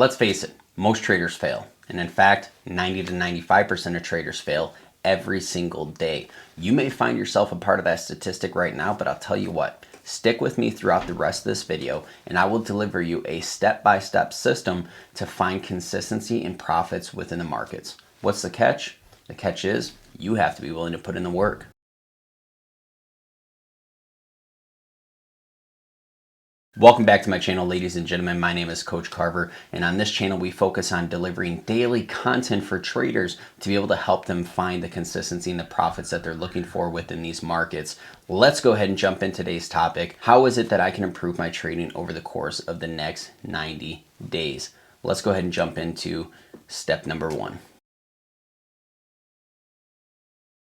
Let's face it, most traders fail. And in fact, 90 to 95% of traders fail every single day. You may find yourself a part of that statistic right now, but I'll tell you what, stick with me throughout the rest of this video and I will deliver you a step-by-step system to find consistency and profits within the markets. What's the catch? The catch is you have to be willing to put in the work. Welcome back to my channel, ladies and gentlemen. My name is Coach Carver, and on this channel we focus on delivering daily content for traders to be able to help them find the consistency and the profits that they're looking for within these markets. Let's go ahead and jump in today's topic. How is it that I can improve my trading over the course of the next 90 days? Let's go ahead and jump into step number one.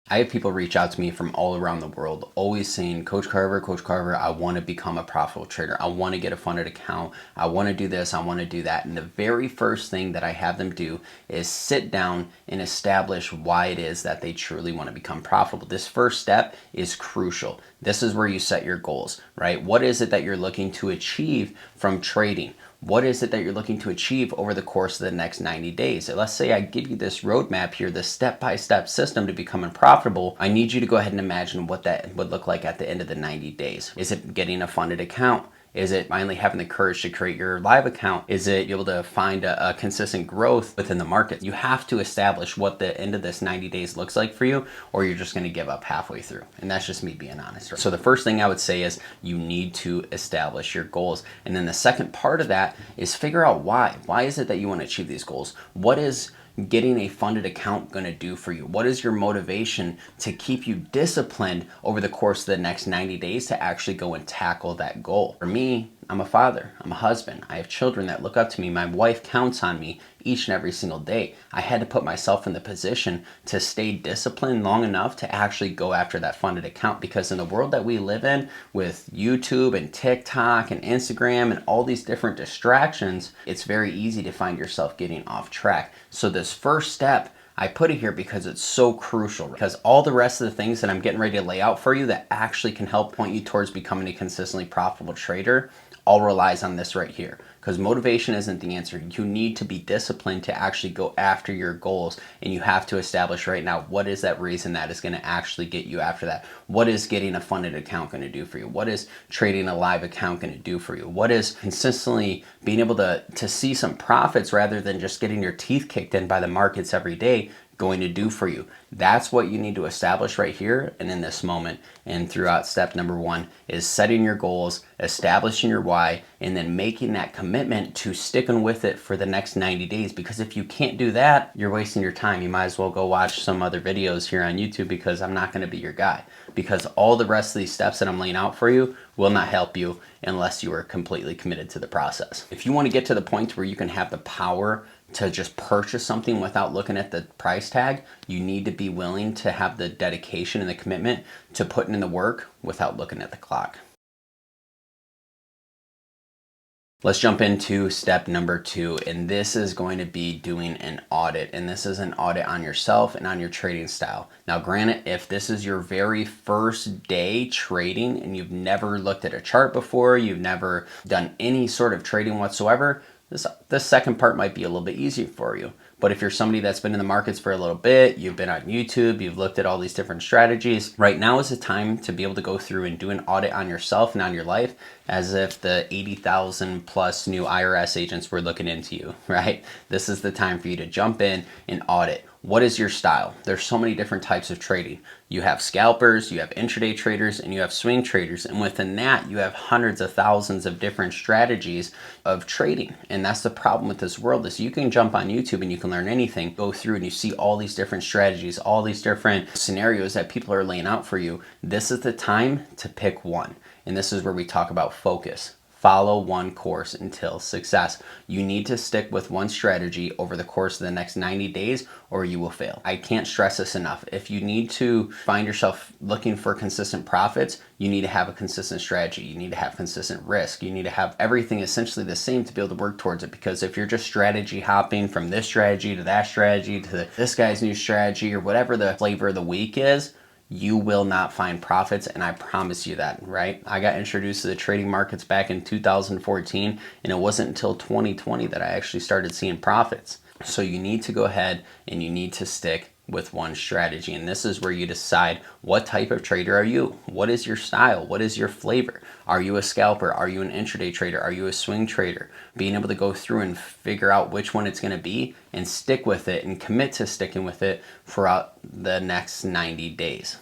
I have people reach out to me from all around the world, always saying, Coach Carver, I want to become a profitable trader. I want to get a funded account. I want to do this. I want to do that. And the very first thing that I have them do is sit down and establish why it is that they truly want to become profitable. This first step is crucial. This is where you set your goals, right? What is it that you're looking to achieve from trading? What is it that you're looking to achieve over the course of the next 90 days? So let's say I give you this roadmap here, this step-by-step system to becoming profitable. I need you to go ahead and imagine what that would look like at the end of the 90 days. Is it getting a funded account? Is it finally having the courage to create your live account? Is it able to find a consistent growth within the market? You have to establish what the end of this 90 days looks like for you, or you're just going to give up halfway through. And that's just me being honest. Right? So the first thing I would say is you need to establish your goals. And then the second part of that is figure out why. Why is it that you want to achieve these goals? What is getting a funded account going to do for you? What is your motivation to keep you disciplined over the course of the next 90 days to actually go and tackle that goal? For me, I'm a father, I'm a husband, I have children that look up to me, my wife counts on me each and every single day. I had to put myself in the position to stay disciplined long enough to actually go after that funded account, because in the world that we live in with YouTube and TikTok and Instagram and all these different distractions, it's very easy to find yourself getting off track. So this first step, I put it here because it's so crucial, because all the rest of the things that I'm getting ready to lay out for you that actually can help point you towards becoming a consistently profitable trader all relies on this right here. Because motivation isn't the answer. You need to be disciplined to actually go after your goals, and you have to establish right now what is that reason that is going to actually get you after that. What is getting a funded account going to do for you? What is trading a live account going to do for you? What is consistently being able to see some profits rather than just getting your teeth kicked in by the markets every day going to do for you? That's what you need to establish right here and in this moment. And throughout step number one is setting your goals, establishing your why, and then making that commitment to sticking with it for the next 90 days. Because if you can't do that, you're wasting your time. You might as well go watch some other videos here on YouTube, because I'm not going to be your guy. Because all the rest of these steps that I'm laying out for you will not help you unless you are completely committed to the process. If you want to get to the point where you can have the power to just purchase something without looking at the price tag, you need to be willing to have the dedication and the commitment to putting in the work without looking at the clock. Let's jump into step number two, and this is going to be doing an audit, and this is an audit on yourself and on your trading style. Now granted, if this is your very first day trading and you've never looked at a chart before, you've never done any sort of trading whatsoever, this second part might be a little bit easier for you. But if you're somebody that's been in the markets for a little bit, you've been on YouTube, you've looked at all these different strategies, right now is the time to be able to go through and do an audit on yourself and on your life, as if the 80,000 plus new IRS agents were looking into you, right? This is the time for you to jump in and audit. What is your style? There's so many different types of trading. You have scalpers, you have intraday traders, and you have swing traders. And within that, you have hundreds of thousands of different strategies of trading. And that's the problem with this world, is you can jump on YouTube and you can learn anything, go through and you see all these different strategies, all these different scenarios that people are laying out for you. This is the time to pick one. And this is where we talk about focus. Follow one course until success. You need to stick with one strategy over the course of the next 90 days or you will fail. I can't stress this enough. If you need to find yourself looking for consistent profits, you need to have a consistent strategy. You need to have consistent risk. You need to have everything essentially the same to be able to work towards it. Because if you're just strategy hopping from this strategy to that strategy to this guy's new strategy or whatever the flavor of the week is, you will not find profits, and I promise you that, right? I got introduced to the trading markets back in 2014, and it wasn't until 2020 that I actually started seeing profits. So you need to go ahead and you need to stick with one strategy. And this is where you decide, what type of trader are you? What is your style? What is your flavor? Are you a scalper? Are you an intraday trader? Are you a swing trader? Being able to go through and figure out which one it's going to be and stick with it and commit to sticking with it throughout the next 90 days.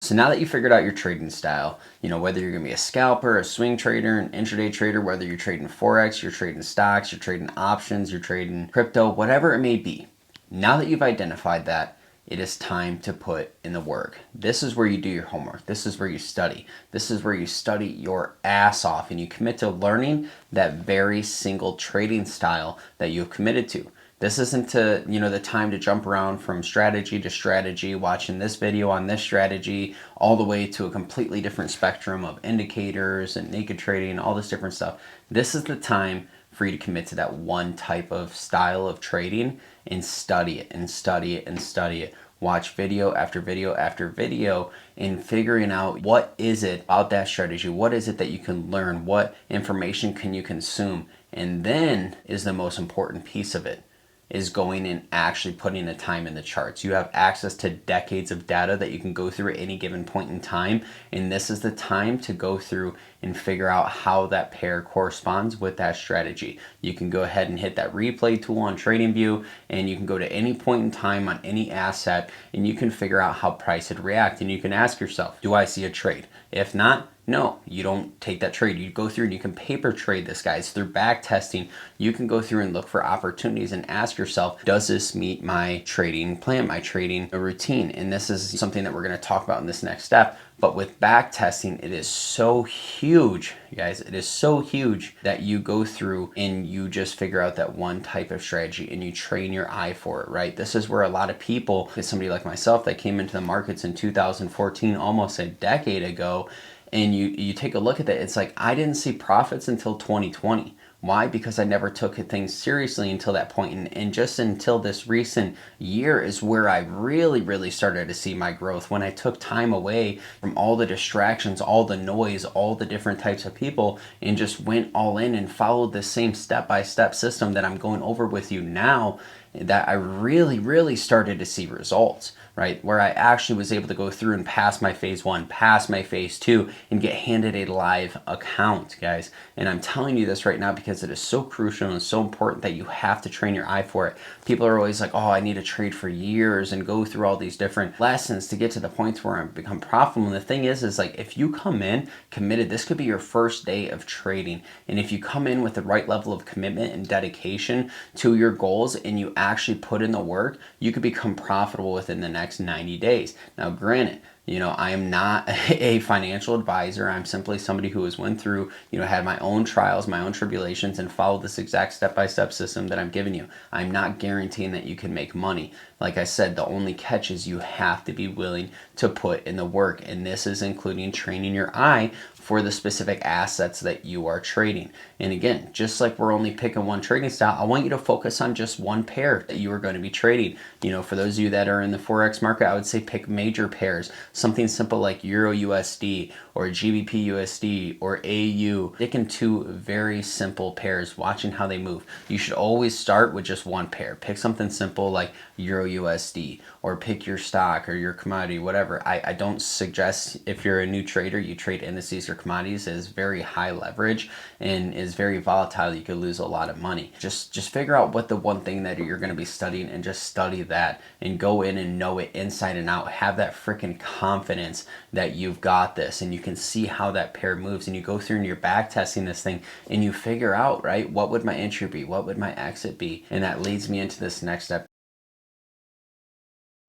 So now that you figured out your trading style, whether you're going to be a scalper, a swing trader, an intraday trader, whether you're trading Forex, you're trading stocks, you're trading options, you're trading crypto, whatever it may be. Now that you've identified that, it is time to put in the work. This is where you do your homework. This is where you study. This is where you study your ass off and you commit to learning that very single trading style that you've committed to. This isn't the time to jump around from strategy to strategy, watching this video on this strategy, all the way to a completely different spectrum of indicators and naked trading, all this different stuff. This is the time for you to commit to that one type of style of trading and study it and study it and study it. Watch video after video after video in figuring out what is it about that strategy, what is it that you can learn, what information can you consume, and then is the most important piece of it, is going and actually putting the time in the charts. You have access to decades of data that you can go through at any given point in time, and this is the time to go through and figure out how that pair corresponds with that strategy. You can go ahead and hit that replay tool on TradingView, and you can go to any point in time on any asset, and you can figure out how price would react, and you can ask yourself, do I see a trade? If not, no, you don't take that trade. You go through and you can paper trade this, guys. Through back testing, you can go through and look for opportunities and ask yourself, does this meet my trading plan, my trading routine? And this is something that we're going to talk about in this next step. But with back testing, it is so huge, guys. It is so huge that you go through and you just figure out that one type of strategy and you train your eye for it, right? This is where a lot of people, somebody like myself that came into the markets in 2014, almost a decade ago, and you take a look at that, it's like, I didn't see profits until 2020. Why? Because I never took things seriously until that point. And just until this recent year is where I really started to see my growth. When I took time away from all the distractions, all the noise, all the different types of people, and just went all in and followed the same step-by-step system that I'm going over with you now, that I really started to see results, right? Where I actually was able to go through and pass my phase 1, pass my phase 2, and get handed a live account, guys. And I'm telling you this right now because it is so crucial and so important that you have to train your eye for it. People are always like, oh, I need to trade for years and go through all these different lessons to get to the points where I become profitable. And the thing is like, if you come in committed, this could be your first day of trading. And if you come in with the right level of commitment and dedication to your goals and you actually put in the work, you could become profitable within the next 90 days. Now, granted, I am not a financial advisor. I'm simply somebody who has went through, had my own trials, my own tribulations, and followed this exact step-by-step system that I'm giving you. I'm not guaranteeing that you can make money. Like I said, the only catch is you have to be willing to put in the work, and this is including training your eye for the specific assets that you are trading. And again, just like we're only picking one trading style, I want you to focus on just one pair that you are going to be trading. For those of you that are in the Forex market, I would say pick major pairs, something simple like Euro USD or GBP USD or AU. Stick in two very simple pairs, watching how they move. You should always start with just one pair. Pick something simple like Euro USD, or pick your stock or your commodity, whatever. I don't suggest, if you're a new trader, you trade indices or commodities. It is very high leverage and is very volatile. You could lose a lot of money. Just figure out what the one thing that you're going to be studying and just study that and go in and know it inside and out. Have that freaking confidence that you've got this and you can see how that pair moves, and you go through and you're back testing this thing and you figure out, right, what would my entry be? What would my exit be? And that leads me into this next step.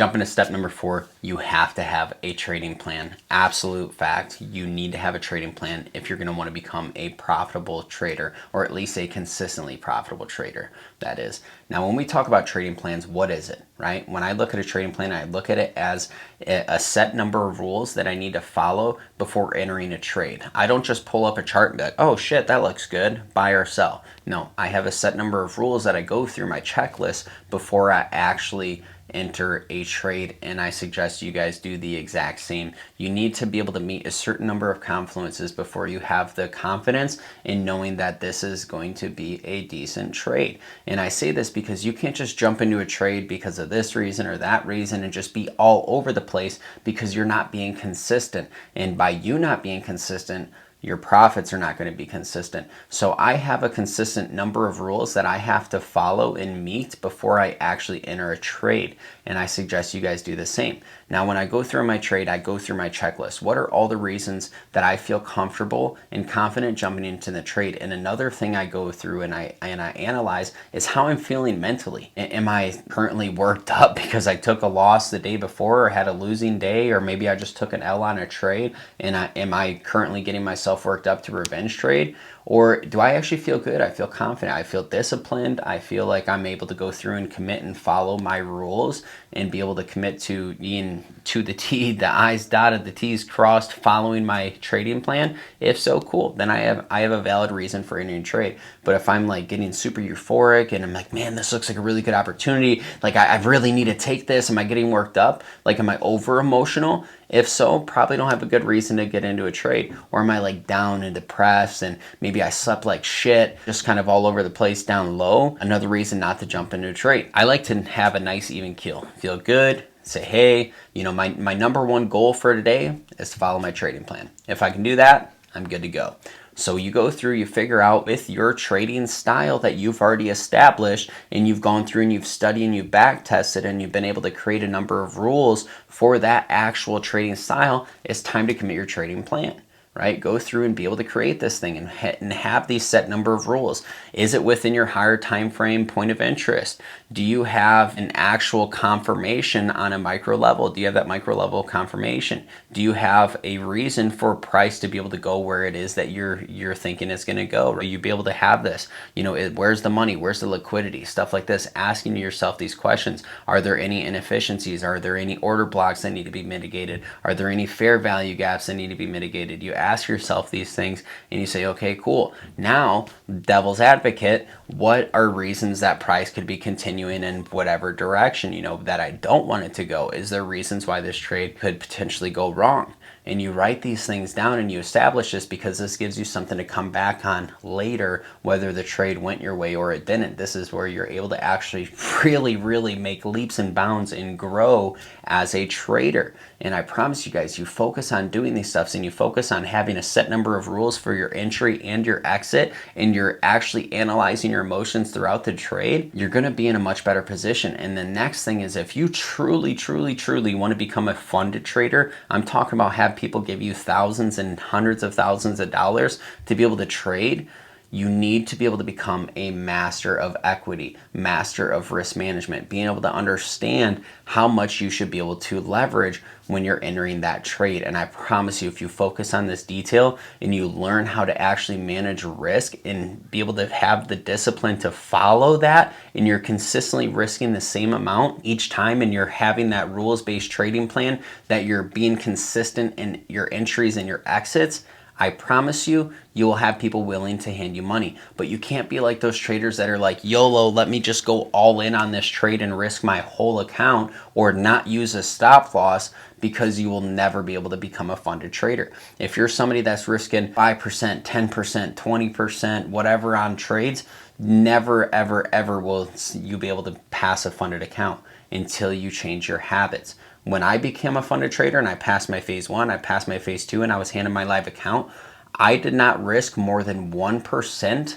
Jump into step number 4, you have to have a trading plan. Absolute fact, you need to have a trading plan if you're going to want to become a profitable trader, or at least a consistently profitable trader, that is. Now, when we talk about trading plans, what is it, right? When I look at a trading plan, I look at it as a set number of rules that I need to follow before entering a trade. I don't just pull up a chart and be like, oh shit, that looks good, buy or sell. No, I have a set number of rules that I go through my checklist before I actually enter a trade, and I suggest you guys do the exact same. You need to be able to meet a certain number of confluences before you have the confidence in knowing that this is going to be a decent trade. And I say this because you can't just jump into a trade because of this reason or that reason and just be all over the place, because you're not being consistent. And by you not being consistent, your profits are not going to be consistent. So I have a consistent number of rules that I have to follow and meet before I actually enter a trade. And I suggest you guys do the same. Now, when I go through my trade, I go through my checklist. What are all the reasons that I feel comfortable and confident jumping into the trade? And another thing I go through and I analyze is how I'm feeling mentally. Am I currently worked up because I took a loss the day before or had a losing day, or maybe I just took an L on a trade, and am I currently getting myself worked up to revenge trade? Or do I actually feel good? I feel confident. I feel disciplined. I feel like I'm able to go through and commit and follow my rules and be able to commit to being to the T, the I's dotted, the T's crossed, following my trading plan. If so, cool. Then I have a valid reason for entering trade. But if I'm like getting super euphoric and I'm like, man, this looks like a really good opportunity, like I really need to take this. Am I getting worked up? Like, am I over emotional? If so, probably don't have a good reason to get into a trade. Or am I like down and depressed and maybe I slept like shit, just kind of all over the place down low? Another reason not to jump into a trade. I like to have a nice even keel. Feel good, say, hey, my number one goal for today is to follow my trading plan. If I can do that, I'm good to go. So you go through, you figure out with your trading style that you've already established, and you've gone through and you've studied and you've back tested and you've been able to create a number of rules for that actual trading style. It's time to commit your trading plan. Right? Go through and be able to create this thing and have these set number of rules. Is it within your higher time frame point of interest? Do you have an actual confirmation on a micro level? Do you have that micro level confirmation? Do you have a reason for price to be able to go where it is that you're thinking it's going to go? Will you be able to have this? Where's the money? Where's the liquidity? Stuff like this. Asking yourself these questions. Are there any inefficiencies? Are there any order blocks that need to be mitigated? Are there any fair value gaps that need to be mitigated? You ask yourself these things and you say, okay, cool. Now, devil's advocate, what are reasons that price could be continuing in whatever direction, that I don't want it to go? Is there reasons why this trade could potentially go wrong? And you write these things down and you establish this because this gives you something to come back on later, whether the trade went your way or it didn't. This is where you're able to actually really, really make leaps and bounds and grow as a trader. And I promise you guys, you focus on doing these stuffs and you focus on having a set number of rules for your entry and your exit, and you're actually analyzing your emotions throughout the trade, you're going to be in a much better position. And the next thing is, if you truly, truly, truly want to become a funded trader, I'm talking about have people give you thousands and hundreds of thousands of dollars to be able to trade, you need to be able to become a master of equity, master of risk management, being able to understand how much you should be able to leverage when you're entering that trade. And I promise you, if you focus on this detail and you learn how to actually manage risk and be able to have the discipline to follow that, and you're consistently risking the same amount each time, and you're having that rules-based trading plan, that you're being consistent in your entries and your exits, I promise you, you will have people willing to hand you money. But you can't be like those traders that are like, YOLO, let me just go all in on this trade and risk my whole account, or not use a stop loss, because you will never be able to become a funded trader. If you're somebody that's risking 5%, 10%, 20%, whatever on trades, never, ever, ever will you be able to pass a funded account until you change your habits. When I became a funded trader and I passed my phase 1, I passed my phase 2, and I was handed my live account, I did not risk more than 1%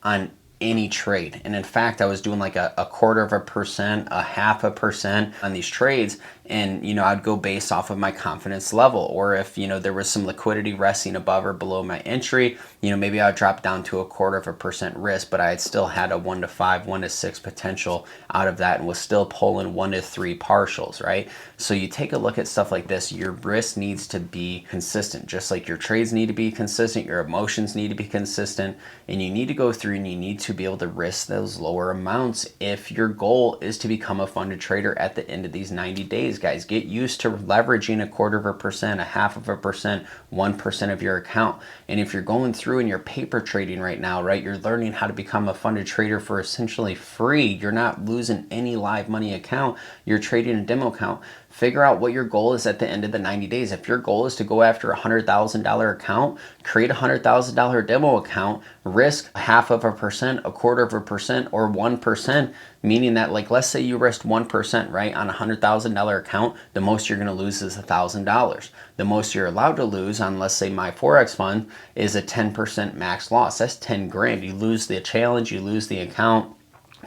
on any trade. And in fact, I was doing like a 1/4%, a 0.5% on these trades. And, I'd go based off of my confidence level. Or if, there was some liquidity resting above or below my entry, maybe I'd drop down to a 1/4% risk, but I had still had a 1 to 5, 1 to 6 potential out of that, and was still pulling 1 to 3 partials, right? So you take a look at stuff like this. Your risk needs to be consistent, just like your trades need to be consistent, your emotions need to be consistent, and you need to go through and you need to be able to risk those lower amounts if your goal is to become a funded trader at the end of these 90 days. trades, guys. Get used to leveraging 1/4%, 1/2%, 1% of your account. And if you're going through and you're paper trading right now, right, you're learning how to become a funded trader for essentially free. You're not losing any live money account. You're trading a demo account. Figure out what your goal is at the end of the 90 days. If your goal is to go after a $100,000 account, create a $100,000 demo account, risk 1/2%, 1/4%, or 1%, meaning that, like, let's say you risked 1%, right, on a $100,000 account, the most you're going to lose is $1,000. The most you're allowed to lose on, let's say, my Forex fund is a 10% max loss. That's 10 grand. You lose the challenge, you lose the account.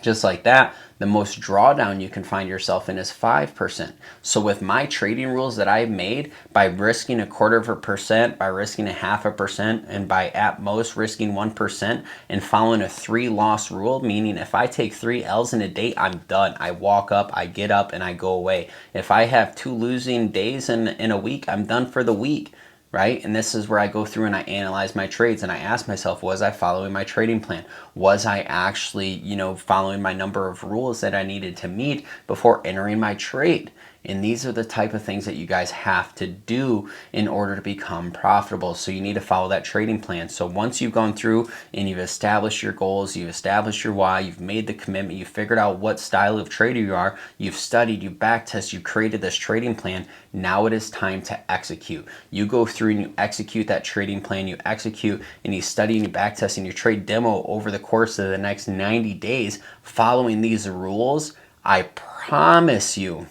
Just like that, the most drawdown you can find yourself in is 5%. So with my trading rules that I've made, by risking 1/4%, by risking 1/2%, and by at most risking 1%, and following a 3-loss rule, meaning if I take 3 L's in a day, I'm done. I walk up, I get up, and I go away. If I have 2 losing days in a week, I'm done for the week. Right? And this is where I go through and I analyze my trades and I ask myself, was I following my trading plan? Was I actually, following my number of rules that I needed to meet before entering my trade? And these are the type of things that you guys have to do in order to become profitable. So you need to follow that trading plan. So once you've gone through and you've established your goals, you've established your why, you've made the commitment, you've figured out what style of trader you are, you've studied, you've backtested, you've created this trading plan, now it is time to execute. You go through and you execute that trading plan, you execute and you study and you backtest and you trade demo over the course of the next 90 days following these rules. I promise you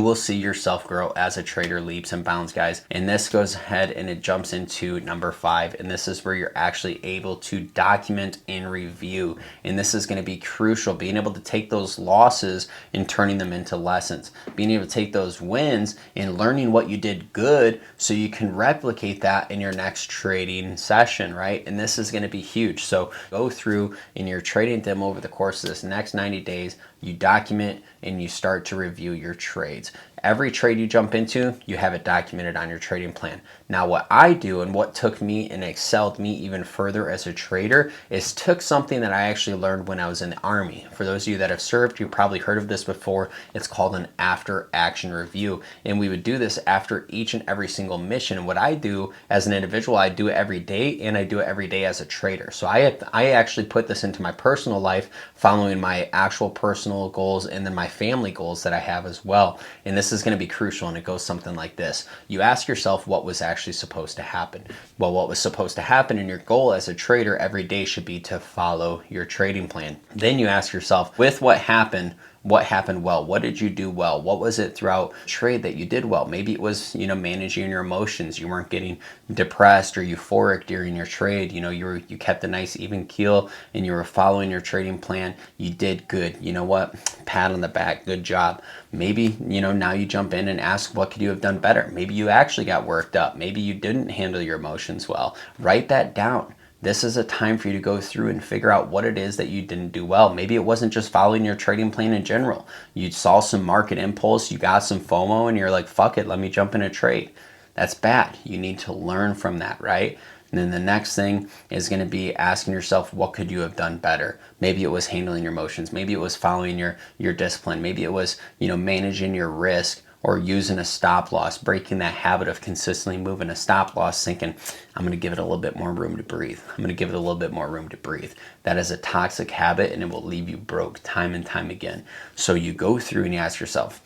will see yourself grow as a trader leaps and bounds, guys. And this goes ahead and it jumps into number 5. And this is where you're actually able to document and review. And this is going to be crucial, being able to take those losses and turning them into lessons, being able to take those wins and learning what you did good so you can replicate that in your next trading session, right? And this is going to be huge. So go through in your trading demo over the course of this next 90 days, you document and you start to review your trades. Every trade you jump into, you have it documented on your trading plan. Now what I do and what took me and excelled me even further as a trader is took something that I actually learned when I was in the Army. For those of you that have served, you've probably heard of this before. It's called an after action review. And we would do this after each and every single mission. And what I do as an individual, I do it every day and I do it every day as a trader. So I actually put this into my personal life following my actual personal goals and then my family goals that I have as well. And this is going to be crucial, and it goes something like this. You ask yourself what was actually supposed to happen. Well, what was supposed to happen in your goal as a trader every day should be to follow your trading plan. Then you ask yourself, with what happened well? What did you do well? What was it throughout trade that you did well? Maybe it was, managing your emotions. You weren't getting depressed or euphoric during your trade. You kept a nice even keel and you were following your trading plan. You did good. You know what? Pat on the back. Good job. Maybe, now you jump in and ask, what could you have done better? Maybe you actually got worked up. Maybe you didn't handle your emotions well. Write that down. This is a time for you to go through and figure out what it is that you didn't do well. Maybe it wasn't just following your trading plan in general. You saw some market impulse, you got some FOMO, and you're like, fuck it, let me jump in a trade. That's bad. You need to learn from that, right? And then the next thing is going to be asking yourself, what could you have done better? Maybe it was handling your emotions. Maybe it was following your discipline. Maybe it was, managing your risk, or using a stop loss, breaking that habit of consistently moving a stop loss, thinking, I'm going to give it a little bit more room to breathe. I'm going to give it a little bit more room to breathe. That is a toxic habit and it will leave you broke time and time again. So you go through and you ask yourself,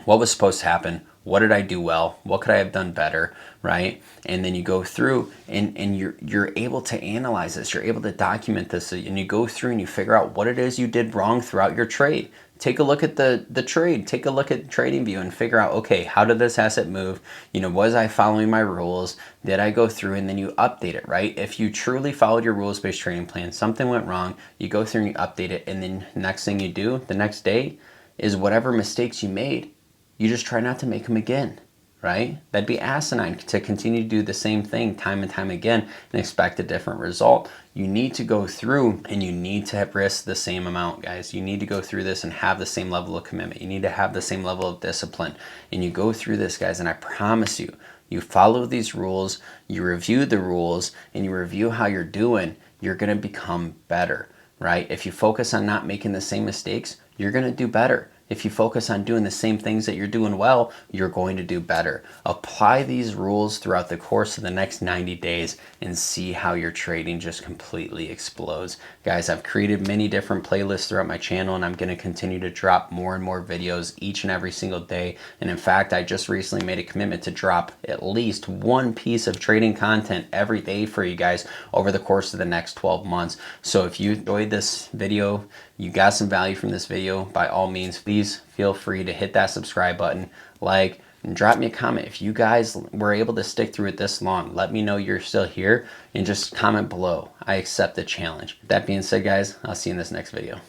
what was supposed to happen? What did I do well? What could I have done better, right? And then you go through and you're able to analyze this. You're able to document this, and you go through and you figure out what it is you did wrong throughout your trade. Take a look at the trade. Take a look at TradingView and figure out, okay, how did this asset move? Was I following my rules? Did I go through? And then you update it, right? If you truly followed your rules-based trading plan, something went wrong, you go through and you update it. And then next thing you do the next day is whatever mistakes you made, you just try not to make them again, right? That'd be asinine to continue to do the same thing time and time again and expect a different result. You need to go through and you need to risk the same amount, guys. You need to go through this and have the same level of commitment. You need to have the same level of discipline. And you go through this, guys, and I promise you, you follow these rules, you review the rules, and you review how you're doing, you're going to become better, right? If you focus on not making the same mistakes, you're going to do better. If you focus on doing the same things that you're doing well, you're going to do better. Apply these rules throughout the course of the next 90 days and see how your trading just completely explodes. Guys, I've created many different playlists throughout my channel, and I'm going to continue to drop more and more videos each and every single day. And in fact, I just recently made a commitment to drop at least one piece of trading content every day for you guys over the course of the next 12 months. So if you enjoyed this video, you got some value from this video, by all means, please feel free to hit that subscribe button, like, and drop me a comment. If you guys were able to stick through it this long, let me know you're still here and just comment below. I accept the challenge. That being said, guys, I'll see you in this next video.